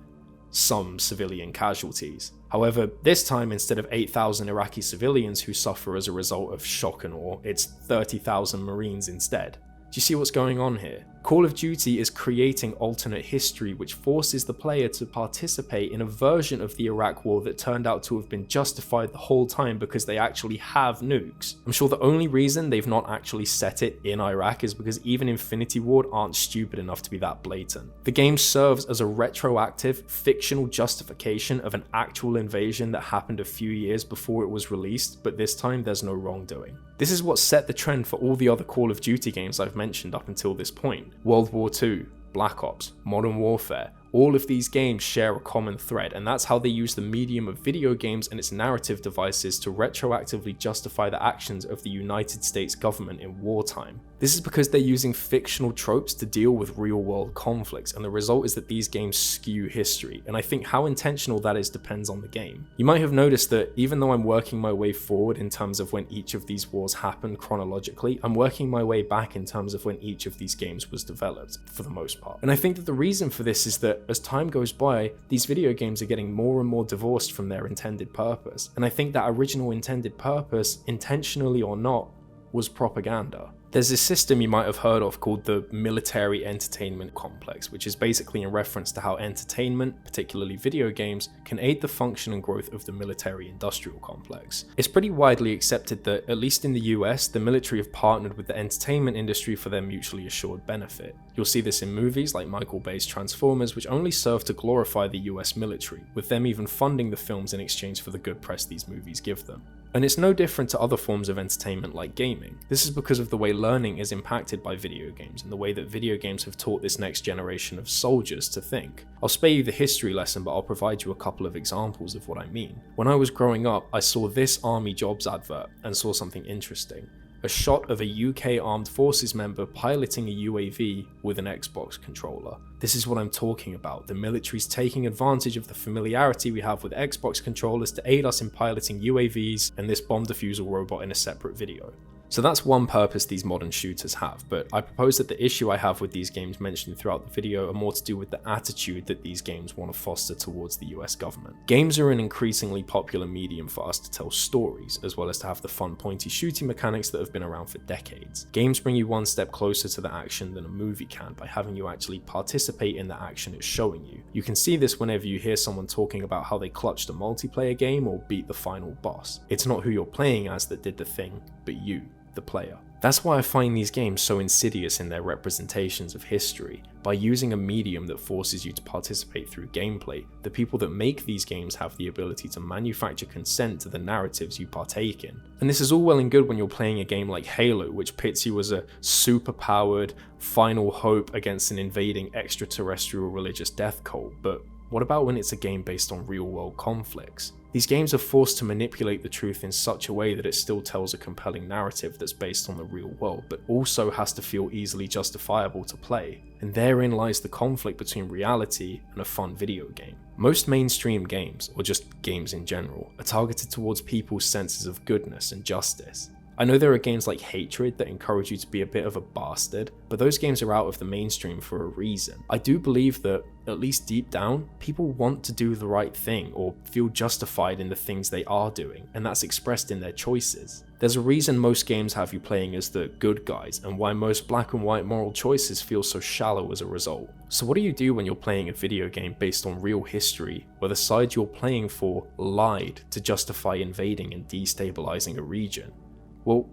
some civilian casualties. However, this time instead of 8,000 Iraqi civilians who suffer as a result of shock and awe, it's 30,000 Marines instead. Do you see what's going on here? Call of Duty is creating alternate history which forces the player to participate in a version of the Iraq war that turned out to have been justified the whole time because they actually have nukes. I'm sure the only reason they've not actually set it in Iraq is because even Infinity Ward aren't stupid enough to be that blatant. The game serves as a retroactive, fictional justification of an actual invasion that happened a few years before it was released, but this time there's no wrongdoing. This is what set the trend for all the other Call of Duty games I've mentioned up until this point. World War II, Black Ops, Modern Warfare, all of these games share a common thread, and that's how they use the medium of video games and its narrative devices to retroactively justify the actions of the United States government in wartime. This is because they're using fictional tropes to deal with real-world conflicts, and the result is that these games skew history, and I think how intentional that is depends on the game. You might have noticed that even though I'm working my way forward in terms of when each of these wars happened chronologically, I'm working my way back in terms of when each of these games was developed, for the most part. And I think that the reason for this is that as time goes by, these video games are getting more and more divorced from their intended purpose, and I think that original intended purpose, intentionally or not, was propaganda. There's this system you might have heard of called the military entertainment complex, which is basically in reference to how entertainment, particularly video games, can aid the function and growth of the military industrial complex. It's pretty widely accepted that, at least in the US, the military have partnered with the entertainment industry for their mutually assured benefit. You'll see this in movies like Michael Bay's Transformers, which only serve to glorify the US military, with them even funding the films in exchange for the good press these movies give them. And it's no different to other forms of entertainment like gaming. This is because of the way learning is impacted by video games and the way that video games have taught this next generation of soldiers to think. I'll spare you the history lesson, but I'll provide you a couple of examples of what I mean. When I was growing up, I saw this army jobs advert and saw something interesting. A shot of a UK Armed Forces member piloting a UAV with an Xbox controller. This is what I'm talking about. The military's taking advantage of the familiarity we have with Xbox controllers to aid us in piloting UAVs and this bomb defusal robot in a separate video. So that's one purpose these modern shooters have, but I propose that the issue I have with these games mentioned throughout the video are more to do with the attitude that these games want to foster towards the US government. Games are an increasingly popular medium for us to tell stories, as well as to have the fun pointy shooting mechanics that have been around for decades. Games bring you one step closer to the action than a movie can by having you actually participate in the action it's showing you. You can see this whenever you hear someone talking about how they clutched a multiplayer game or beat the final boss. It's not who you're playing as that did the thing, but you, the player. That's why I find these games so insidious in their representations of history. By using a medium that forces you to participate through gameplay, the people that make these games have the ability to manufacture consent to the narratives you partake in. And this is all well and good when you're playing a game like Halo, which pits you as a super-powered final hope against an invading extraterrestrial religious death cult, but what about when it's a game based on real-world conflicts? These games are forced to manipulate the truth in such a way that it still tells a compelling narrative that's based on the real world, but also has to feel easily justifiable to play. And therein lies the conflict between reality and a fun video game. Most mainstream games, or just games in general, are targeted towards people's senses of goodness and justice. I know there are games like Hatred that encourage you to be a bit of a bastard, but those games are out of the mainstream for a reason. I do believe that, at least deep down, people want to do the right thing or feel justified in the things they are doing, and that's expressed in their choices. There's a reason most games have you playing as the good guys, and why most black and white moral choices feel so shallow as a result. So what do you do when you're playing a video game based on real history, where the side you're playing for lied to justify invading and destabilizing a region? Well,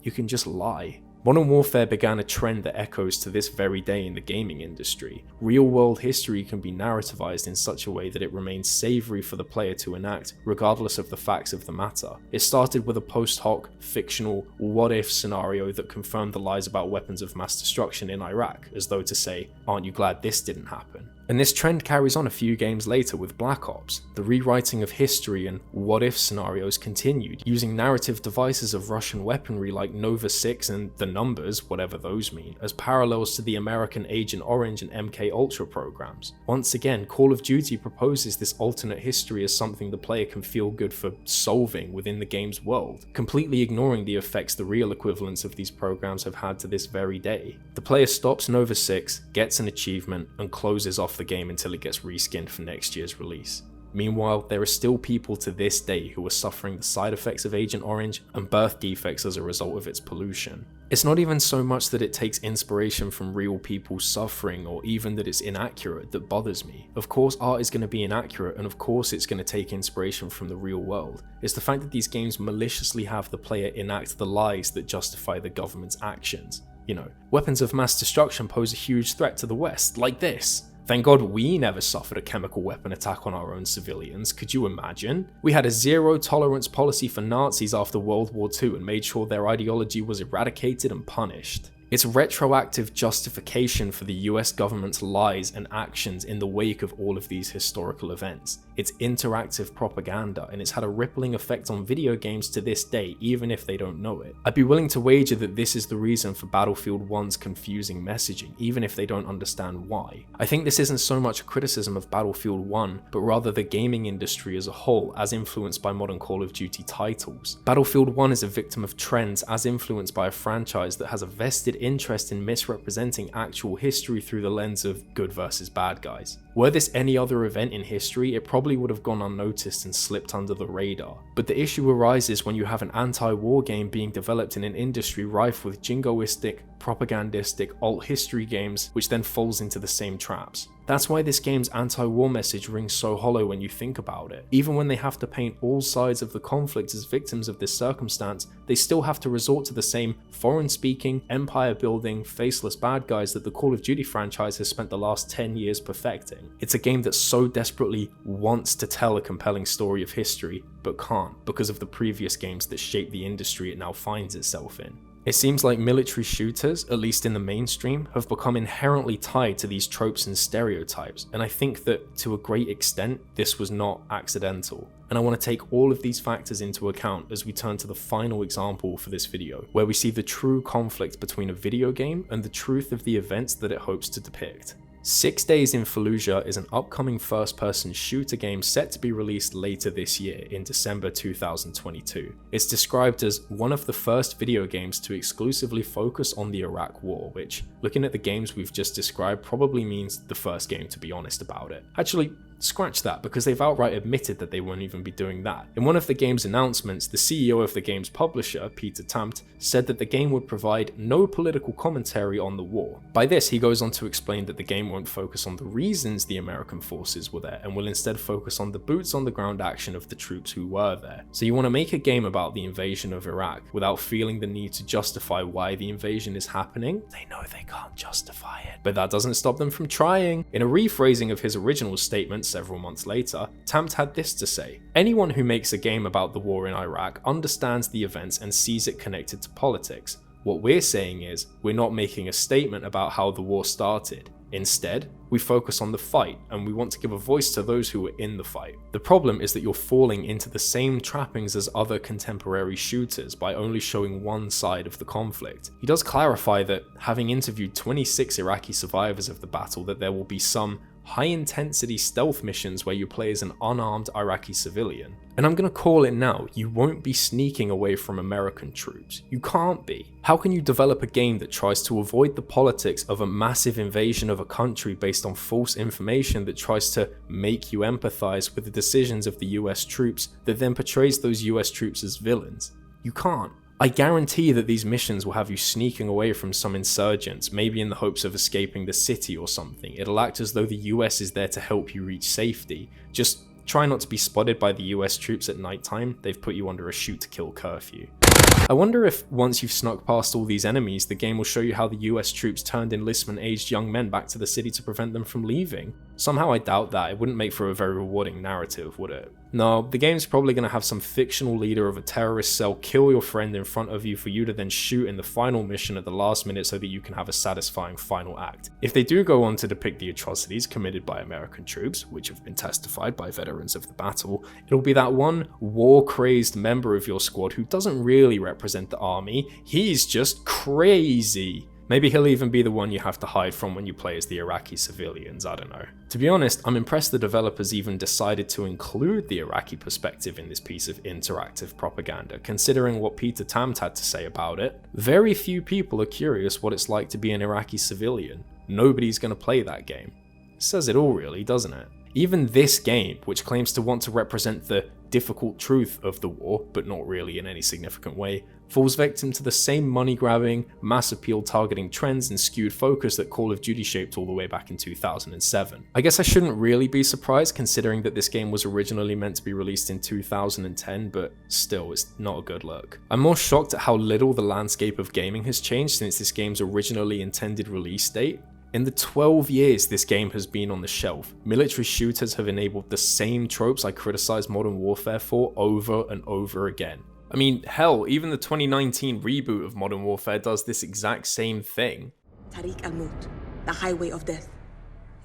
you can just lie. Modern Warfare began a trend that echoes to this very day in the gaming industry. Real-world history can be narrativized in such a way that it remains savory for the player to enact, regardless of the facts of the matter. It started with a post-hoc, fictional, what-if scenario that confirmed the lies about weapons of mass destruction in Iraq, as though to say, aren't you glad this didn't happen? And this trend carries on a few games later with Black Ops. The rewriting of history and what-if scenarios continued, using narrative devices of Russian weaponry like Nova 6 and the numbers, whatever those mean, as parallels to the American Agent Orange and MK Ultra programs. Once again, Call of Duty proposes this alternate history as something the player can feel good for solving within the game's world, completely ignoring the effects the real equivalents of these programs have had to this very day. The player stops Nova 6, gets an achievement, and closes off the game until it gets reskinned for next year's release. Meanwhile, there are still people to this day who are suffering the side effects of Agent Orange and birth defects as a result of its pollution. It's not even so much that it takes inspiration from real people suffering or even that it's inaccurate that bothers me. Of course art is going to be inaccurate, and of course it's going to take inspiration from the real world. It's the fact that these games maliciously have the player enact the lies that justify the government's actions. You know, weapons of mass destruction pose a huge threat to the West, like this. Thank God we never suffered a chemical weapon attack on our own civilians, could you imagine? We had a zero-tolerance policy for Nazis after World War II and made sure their ideology was eradicated and punished. It's retroactive justification for the US government's lies and actions in the wake of all of these historical events. It's interactive propaganda, and it's had a rippling effect on video games to this day, even if they don't know it. I'd be willing to wager that this is the reason for Battlefield 1's confusing messaging, even if they don't understand why. I think this isn't so much a criticism of Battlefield 1, but rather the gaming industry as a whole, as influenced by modern Call of Duty titles. Battlefield 1 is a victim of trends as influenced by a franchise that has a vested interest in misrepresenting actual history through the lens of good versus bad guys. Were this any other event in history, it probably would have gone unnoticed and slipped under the radar. But the issue arises when you have an anti-war game being developed in an industry rife with jingoistic, propagandistic, alt history games, which then falls into the same traps. That's why this game's anti-war message rings so hollow when you think about it. Even when they have to paint all sides of the conflict as victims of this circumstance, they still have to resort to the same foreign-speaking, empire-building, faceless bad guys that the Call of Duty franchise has spent the last 10 years perfecting. It's a game that so desperately wants to tell a compelling story of history, but can't because of the previous games that shaped the industry it now finds itself in. It seems like military shooters, at least in the mainstream, have become inherently tied to these tropes and stereotypes, and I think that to a great extent this was not accidental. And I want to take all of these factors into account as we turn to the final example for this video, where we see the true conflict between a video game and the truth of the events that it hopes to depict. 6 Days in Fallujah is an upcoming first-person shooter game set to be released later this year in December 2022. It's described as one of the first video games to exclusively focus on the Iraq War, which, looking at the games we've just described, probably means the first game, to be honest about it. Actually, scratch that, because they've outright admitted that they won't even be doing that. In one of the game's announcements, the CEO of the game's publisher, Peter Tamt, said that the game would provide no political commentary on the war. By this, he goes on to explain that the game won't focus on the reasons the American forces were there, and will instead focus on the boots-on-the-ground action of the troops who were there. So you want to make a game about the invasion of Iraq without feeling the need to justify why the invasion is happening? They know they can't justify it. But that doesn't stop them from trying. In a rephrasing of his original statement several months later, Tamt had this to say: "Anyone who makes a game about the war in Iraq understands the events and sees it connected to politics. What we're saying is, we're not making a statement about how the war started. Instead, we focus on the fight, and we want to give a voice to those who were in the fight." The problem is that you're falling into the same trappings as other contemporary shooters by only showing one side of the conflict. He does clarify that, having interviewed 26 Iraqi survivors of the battle, that there will be some high-intensity stealth missions where you play as an unarmed Iraqi civilian. And I'm gonna call it now, you won't be sneaking away from American troops. You can't be. How can you develop a game that tries to avoid the politics of a massive invasion of a country based on false information that tries to make you empathize with the decisions of the US troops that then portrays those US troops as villains? You can't. I guarantee that these missions will have you sneaking away from some insurgents, maybe in the hopes of escaping the city or something. It'll act as though the US is there to help you reach safety. Just try not to be spotted by the US troops at nighttime. They've put you under a shoot to kill curfew. I wonder if once you've snuck past all these enemies, the game will show you how the US troops turned enlistment-aged young men back to the city to prevent them from leaving. Somehow I doubt that. It wouldn't make for a very rewarding narrative, would it? No, the game's probably going to have some fictional leader of a terrorist cell kill your friend in front of you for you to then shoot in the final mission at the last minute so that you can have a satisfying final act. If they do go on to depict the atrocities committed by American troops, which have been testified by veterans of the battle, it'll be that one war-crazed member of your squad who doesn't really represent the army, he's just crazy. Maybe he'll even be the one you have to hide from when you play as the Iraqi civilians, I don't know. To be honest, I'm impressed the developers even decided to include the Iraqi perspective in this piece of interactive propaganda, considering what Peter Tamt had to say about it. Very few people are curious what it's like to be an Iraqi civilian. Nobody's gonna play that game. It says it all really, doesn't it? Even this game, which claims to want to represent the difficult truth of the war, but not really in any significant way, falls victim to the same money-grabbing, mass appeal targeting trends and skewed focus that Call of Duty shaped all the way back in 2007. I guess I shouldn't really be surprised considering that this game was originally meant to be released in 2010, but still, it's not a good look. I'm more shocked at how little the landscape of gaming has changed since this game's originally intended release date. In the 12 years this game has been on the shelf, military shooters have enabled the same tropes I criticized Modern Warfare for over and over again. I mean, hell, even the 2019 reboot of Modern Warfare does this exact same thing. Tariq al-Maut, the highway of death.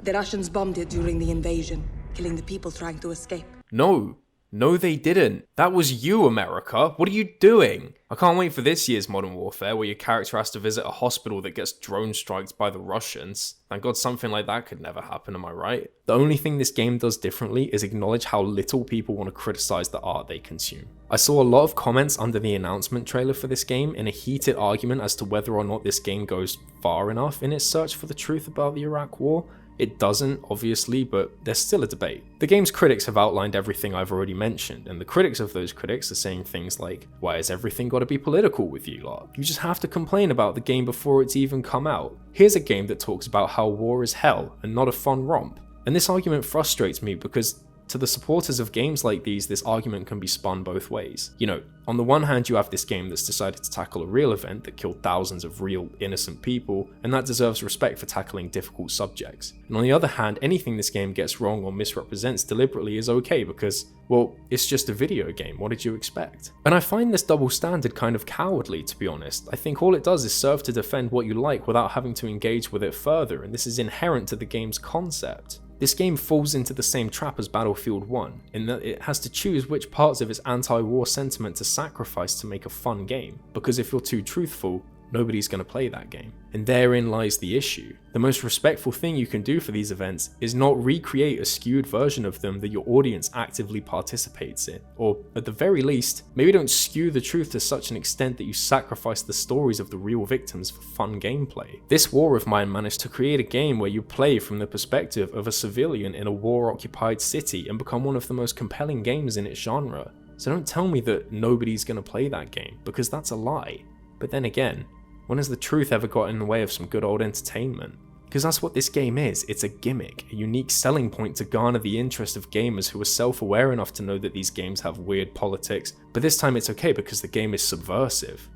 The Russians bombed it during the invasion, killing the people trying to escape. No, they didn't. That was you, America. What are you doing? I can't wait for this year's Modern Warfare, where your character has to visit a hospital that gets drone striked by the Russians. Thank God something like that could never happen, am I right? The only thing this game does differently is acknowledge how little people want to criticize the art they consume. I saw a lot of comments under the announcement trailer for this game in a heated argument as to whether or not this game goes far enough in its search for the truth about the Iraq War. It doesn't, obviously, but there's still a debate. The game's critics have outlined everything I've already mentioned, and the critics of those critics are saying things like, why has everything got to be political with you lot? You just have to complain about the game before it's even come out. Here's a game that talks about how war is hell and not a fun romp. And this argument frustrates me because to the supporters of games like these, this argument can be spun both ways. You know, on the one hand you have this game that's decided to tackle a real event that killed thousands of real innocent people, and that deserves respect for tackling difficult subjects. And on the other hand, anything this game gets wrong or misrepresents deliberately is okay because, well, it's just a video game, what did you expect? And I find this double standard kind of cowardly, to be honest. I think all it does is serve to defend what you like without having to engage with it further, and this is inherent to the game's concept. This game falls into the same trap as Battlefield 1, in that it has to choose which parts of its anti-war sentiment to sacrifice to make a fun game, because if you're too truthful, nobody's going to play that game. And therein lies the issue. The most respectful thing you can do for these events is not recreate a skewed version of them that your audience actively participates in, or at the very least, maybe don't skew the truth to such an extent that you sacrifice the stories of the real victims for fun gameplay. This war of mine managed to create a game where you play from the perspective of a civilian in a war-occupied city and become one of the most compelling games in its genre. So don't tell me that nobody's going to play that game, because that's a lie. But then again, when has the truth ever got in the way of some good old entertainment? Because that's what this game is. It's a gimmick, a unique selling point to garner the interest of gamers who are self-aware enough to know that these games have weird politics, but this time it's okay because the game is subversive.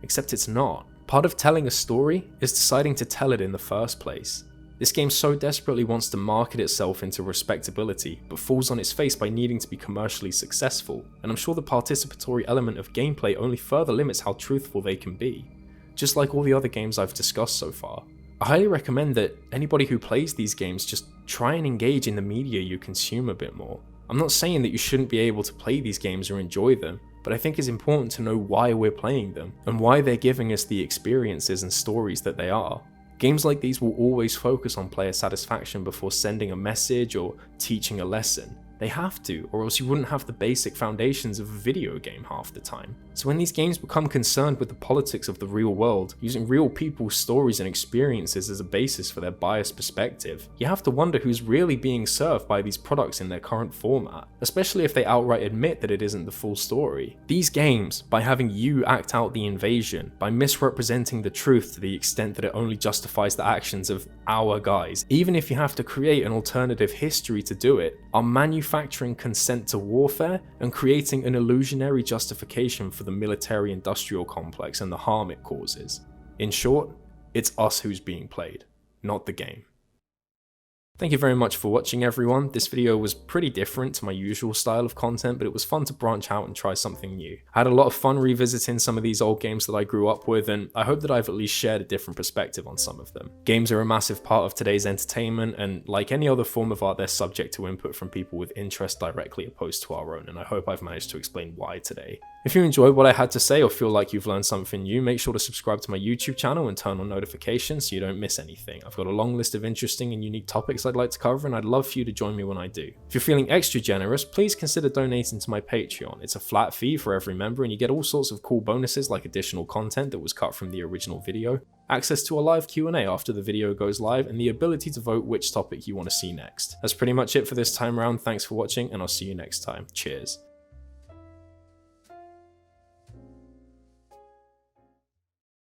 Except it's not. Part of telling a story is deciding to tell it in the first place. This game so desperately wants to market itself into respectability, but falls on its face by needing to be commercially successful, and I'm sure the participatory element of gameplay only further limits how truthful they can be. Just like all the other games I've discussed so far. I highly recommend that anybody who plays these games just try and engage in the media you consume a bit more. I'm not saying that you shouldn't be able to play these games or enjoy them, but I think it's important to know why we're playing them, and why they're giving us the experiences and stories that they are. Games like these will always focus on player satisfaction before sending a message or teaching a lesson. They have to, or else you wouldn't have the basic foundations of a video game half the time. So when these games become concerned with the politics of the real world, using real people's stories and experiences as a basis for their biased perspective, you have to wonder who's really being served by these products in their current format, especially if they outright admit that it isn't the full story. These games, by having you act out the invasion, by misrepresenting the truth to the extent that it only justifies the actions of our guys, even if you have to create an alternative history to do it, are manufacturing consent to warfare and creating an illusionary justification for the military-industrial complex and the harm it causes. In short, it's us who's being played, not the game. Thank you very much for watching, everyone. This video was pretty different to my usual style of content, but it was fun to branch out and try something new. I had a lot of fun revisiting some of these old games that I grew up with, and I hope that I've at least shared a different perspective on some of them. Games are a massive part of today's entertainment, and like any other form of art, they're subject to input from people with interests directly opposed to our own, and I hope I've managed to explain why today. If you enjoyed what I had to say or feel like you've learned something new, make sure to subscribe to my YouTube channel and turn on notifications so you don't miss anything. I've got a long list of interesting and unique topics I'd like to cover, and I'd love for you to join me when I do. If you're feeling extra generous, please consider donating to my Patreon. It's a flat fee for every member, and you get all sorts of cool bonuses like additional content that was cut from the original video, access to a live Q&A after the video goes live, and the ability to vote which topic you want to see next. That's pretty much it for this time around. Thanks for watching, and I'll see you next time. Cheers.